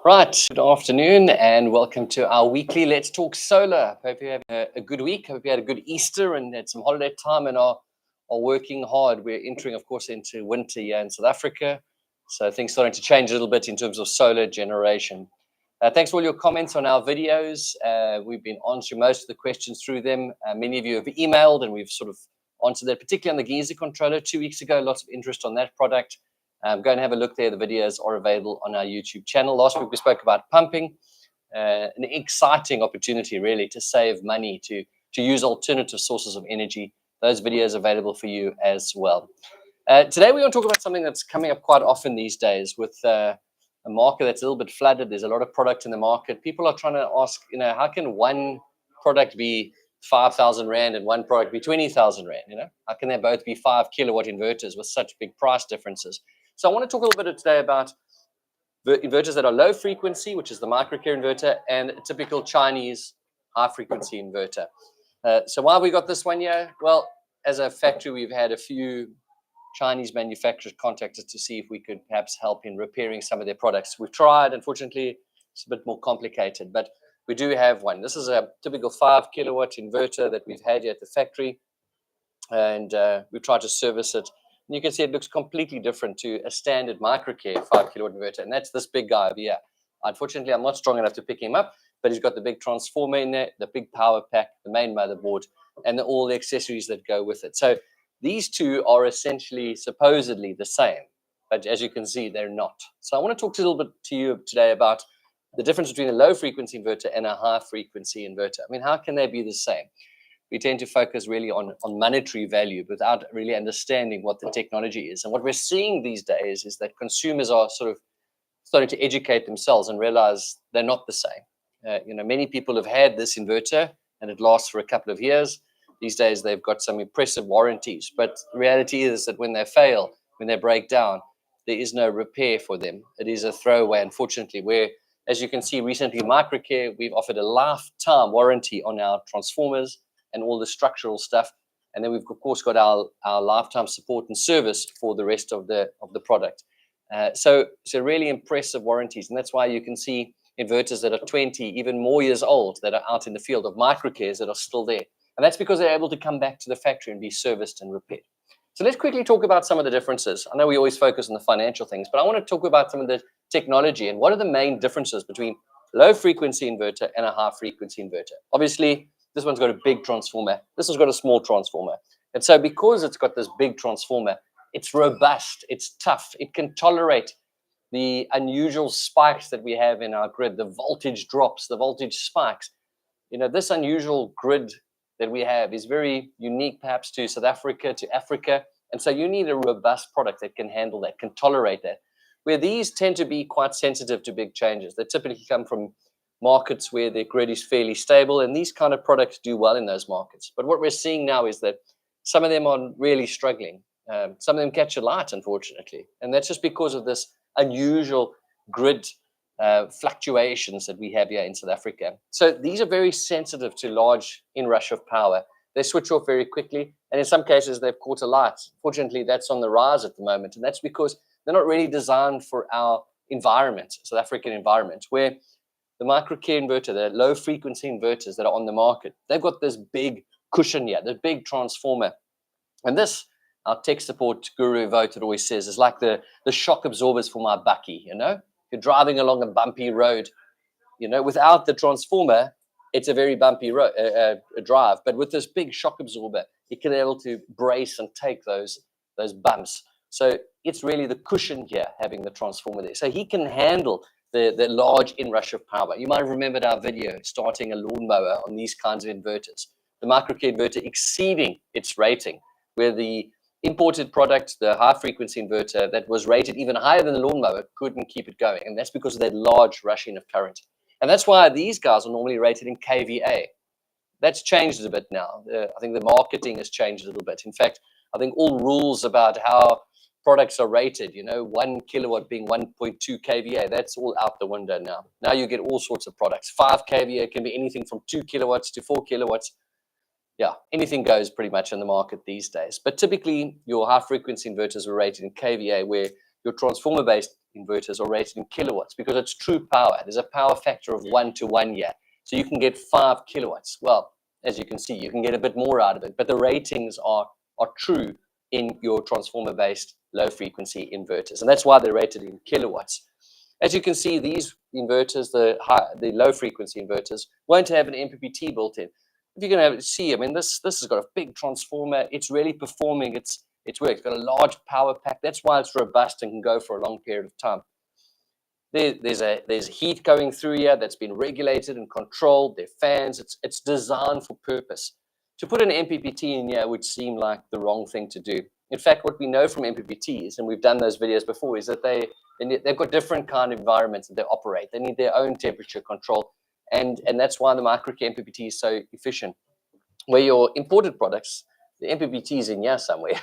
Right, good afternoon and welcome to our weekly Let's Talk Solar. Hope you have a good week. Hope you had a good Easter and had some holiday time and are working hard. We're entering, of course, into winter here in South Africa. So things starting to change a little bit in terms of solar generation. Thanks for all your comments on our videos. We've been answering most of the questions through them. Many of you have emailed and we've sort of answered that, particularly on the geyser controller 2 weeks ago. Lots of interest on that product. Go and have a look there. The videos are available on our YouTube channel. Last week we spoke about pumping, an exciting opportunity really to save money, to use alternative sources of energy. Those videos are available for you as well. Today we want to talk about something that's coming up quite often these days with a market that's a little bit flooded. There's a lot of product in the market. People are trying to ask, how can one product be 5,000 Rand and one product be 20,000 Rand? How can they both be 5 kilowatt inverters with such big price differences? So I want to talk a little bit today about inverters that are low frequency, which is the Microcare inverter, and a typical Chinese high frequency inverter. So why have we got this one here? Well, as a factory, we've had a few Chinese manufacturers contact us to see if we could perhaps help in repairing some of their products. We've tried. Unfortunately, it's a bit more complicated, but we do have one. This is a typical 5 kilowatt inverter that we've had here at the factory, and we've tried to service it. And you can see it looks completely different to a standard Microcare 5 kilowatt inverter, and that's this big guy over here. Unfortunately, I'm not strong enough to pick him up, but he's got the big transformer in there, the big power pack, the main motherboard, and all the accessories that go with it. So these two are essentially supposedly the same, but as you can see, they're not. So I want to talk a little bit to you today about the difference between a low frequency inverter and a high frequency inverter. I mean, how can they be the same? We tend to focus really on monetary value without really understanding what the technology is. And what we're seeing these days is that consumers are sort of starting to educate themselves and realize they're not the same. Many people have had this inverter and it lasts for a couple of years. These days, they've got some impressive warranties. But the reality is that when they fail, when they break down, there is no repair for them. It is a throwaway, unfortunately, where, as you can see recently, Microcare, we've offered a lifetime warranty on our transformers and all the structural stuff. And then we've, of course, got our lifetime support and service for the rest of the product. So really impressive warranties. And that's why you can see inverters that are 20, even more years old that are out in the field of Microcares that are still there. And that's because they're able to come back to the factory and be serviced and repaired. So let's quickly talk about some of the differences. I know we always focus on the financial things, but I want to talk about some of the technology and what are the main differences between low frequency inverter and a high frequency inverter. Obviously, this one's got a big transformer. This one's got a small transformer. And so because it's got this big transformer, it's robust, it's tough, it can tolerate the unusual spikes that we have in our grid, the voltage drops, the voltage spikes. This unusual grid that we have is very unique perhaps to South Africa, to Africa. And so you need a robust product that can handle that, can tolerate that. Where these tend to be quite sensitive to big changes. They typically come from markets where the grid is fairly stable, and these kind of products do well in those markets. But what we're seeing now is that some of them are really struggling. Some of them catch a light, unfortunately. And that's just because of this unusual grid fluctuations that we have here in South Africa. So these are very sensitive to large inrush of power. They switch off very quickly, and in some cases they've caught a light. Fortunately, that's on the rise at the moment, and that's because they're not really designed for our environment, South African environment, where the Microcare inverter, the low frequency inverters that are on the market, they've got this big cushion here, this big transformer. And this, our tech support guru Voted always says, is like the shock absorbers for my bucky. You're driving along a bumpy road, without the transformer, it's a very bumpy drive. But with this big shock absorber, it can be able to brace and take those bumps. So it's really the cushion here, having the transformer there. So he can handle the large inrush of power. You might have remembered our video starting a lawnmower on these kinds of inverters. The Microcare inverter exceeding its rating, where the imported product, the high frequency inverter that was rated even higher than the lawnmower, couldn't keep it going. And that's because of that large rushing of current. And that's why these guys are normally rated in kVA. That's changed a bit now. I think the marketing has changed a little bit. In fact, I think all rules about how products are rated, 1 kilowatt being 1.2 kVA, that's all out the window now. Now you get all sorts of products. 5 kVA can be anything from 2 kilowatts to 4 kilowatts. Yeah, anything goes pretty much in the market these days. But typically, your high frequency inverters are rated in kVA, where your transformer base inverters are rated in kilowatts because it's true power. There's a power factor of 1 to 1 here. So you can get 5 kilowatts. Well, as you can see, you can get a bit more out of it, but the ratings are true in your transformer-based low-frequency inverters, and that's why they're rated in kilowatts. As you can see, these inverters, the low-frequency inverters, won't have an MPPT built in. If you're going to see, I mean, this has got a big transformer. It's really performing its work. It's got a large power pack. That's why it's robust and can go for a long period of time. There's heat going through here that's been regulated and controlled. There are fans. It's designed for purpose. To put an MPPT in here would seem like the wrong thing to do. In fact, what we know from MPPTs, and we've done those videos before, is that they've got different kind of environments that they operate. They need their own temperature control, and that's why the Microcare MPPT is so efficient. Where your imported products, the MPPT is in here somewhere.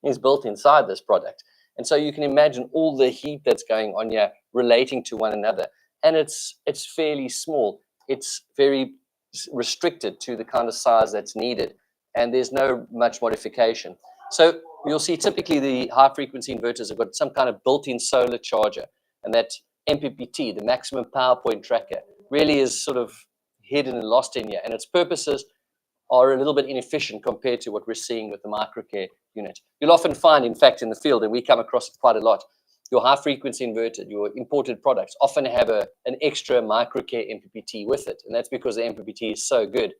It's built inside this product. And so you can imagine all the heat that's going on here relating to one another. And it's fairly small. It's very restricted to the kind of size that's needed. And there's no much modification. So you'll see typically the high frequency inverters have got some kind of built-in solar charger. And that MPPT, the maximum power point tracker, really is sort of hidden and lost in here. And its purposes are a little bit inefficient compared to what we're seeing with the Microcare unit. You'll often find, in fact, in the field, and we come across it quite a lot, your high-frequency inverter, your imported products often have an extra Microcare MPPT with it, and that's because the MPPT is so good.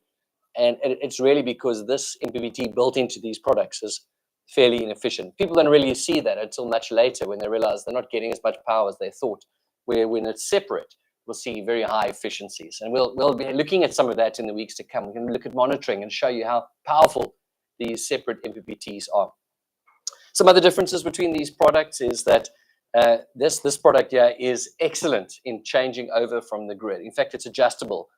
And it's really because this MPPT built into these products is fairly inefficient. People don't really see that until much later when they realize they're not getting as much power as they thought, where when it's separate, we'll see very high efficiencies. And we'll be looking at some of that in the weeks to come. We're going to look at monitoring and show you how powerful these separate MPPTs are. Some other differences between these products is that this product here is excellent in changing over from the grid. In fact, it's adjustable.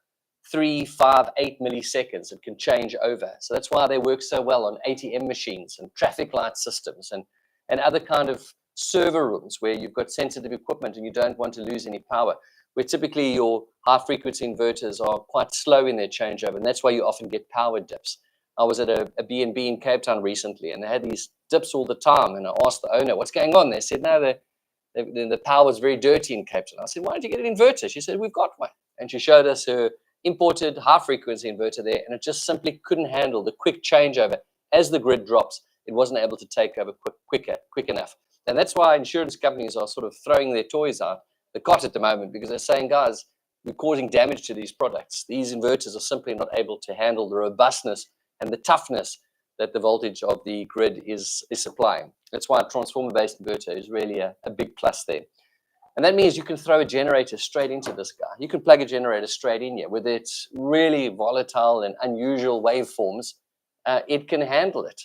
3, 5, 8 milliseconds, it can change over. So that's why they work so well on ATM machines and traffic light systems and other kind of server rooms where you've got sensitive equipment and you don't want to lose any power, where typically your high-frequency inverters are quite slow in their changeover, and that's why you often get power dips. I was at a B&B in Cape Town recently, and they had these dips all the time, and I asked the owner, what's going on? They said, no, the power was very dirty in Cape Town. I said, why don't you get an inverter? She said, we've got one. And she showed us her imported high-frequency inverter there, and it just simply couldn't handle the quick changeover. As the grid drops, it wasn't able to take over quick enough. And that's why insurance companies are sort of throwing their toys out the cot at the moment, because they're saying, guys, we're causing damage to these products. These inverters are simply not able to handle the robustness and the toughness that the voltage of the grid is supplying. That's why a transformer-based inverter is really a big plus there. And that means you can throw a generator straight into this guy. You can plug a generator straight in here. Whether it's really volatile and unusual waveforms, it can handle it.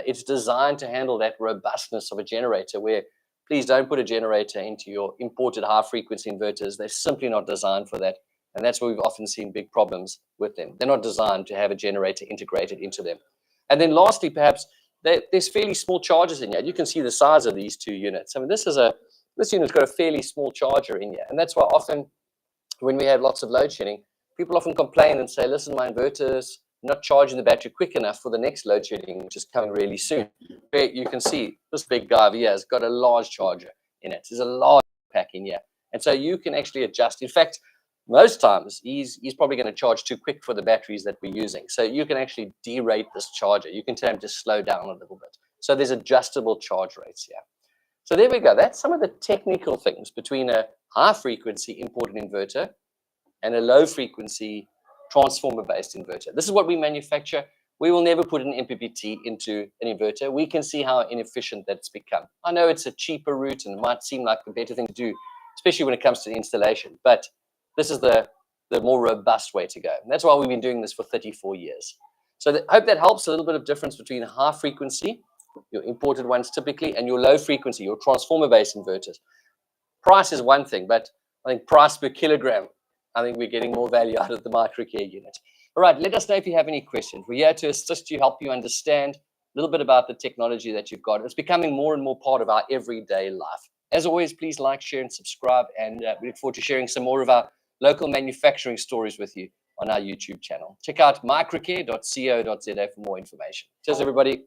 It's designed to handle that robustness of a generator, where please don't put a generator into your imported high-frequency inverters. They're simply not designed for that. And that's where we've often seen big problems with them. They're not designed to have a generator integrated into them. And then lastly, perhaps, there's fairly small chargers in here. You can see the size of these two units. I mean, this unit's got a fairly small charger in here. And that's why often when we have lots of load shedding, people often complain and say, listen, my inverter's not charging the battery quick enough for the next load shedding, which is coming really soon. But you can see this big guy over here has got a large charger in it. There's a large pack in here. And so you can actually adjust. In fact, most times he's probably going to charge too quick for the batteries that we're using. So you can actually derate this charger. You can tell him to slow down a little bit. So there's adjustable charge rates here. So there we go. That's some of the technical things between a high-frequency imported inverter and a low-frequency transformer-based inverter. This is what we manufacture. We will never put an MPPT into an inverter. We can see how inefficient that's become. I know it's a cheaper route and it might seem like a better thing to do, especially when it comes to the installation, but this is the more robust way to go. And that's why we've been doing this for 34 years. So I hope that helps. A little bit of difference between high frequency, your imported ones typically, and your low frequency, your transformer-based inverters. Price is one thing, but I think price per kilogram, I think we're getting more value out of the Microcare unit. All right, let us know if you have any questions. We're here to assist you, help you understand a little bit about the technology that you've got. It's becoming more and more part of our everyday life. As always, please like, share, and subscribe. And we look forward to sharing some more of our local manufacturing stories with you on our YouTube channel. Check out microcare.co.za for more information. Cheers, everybody.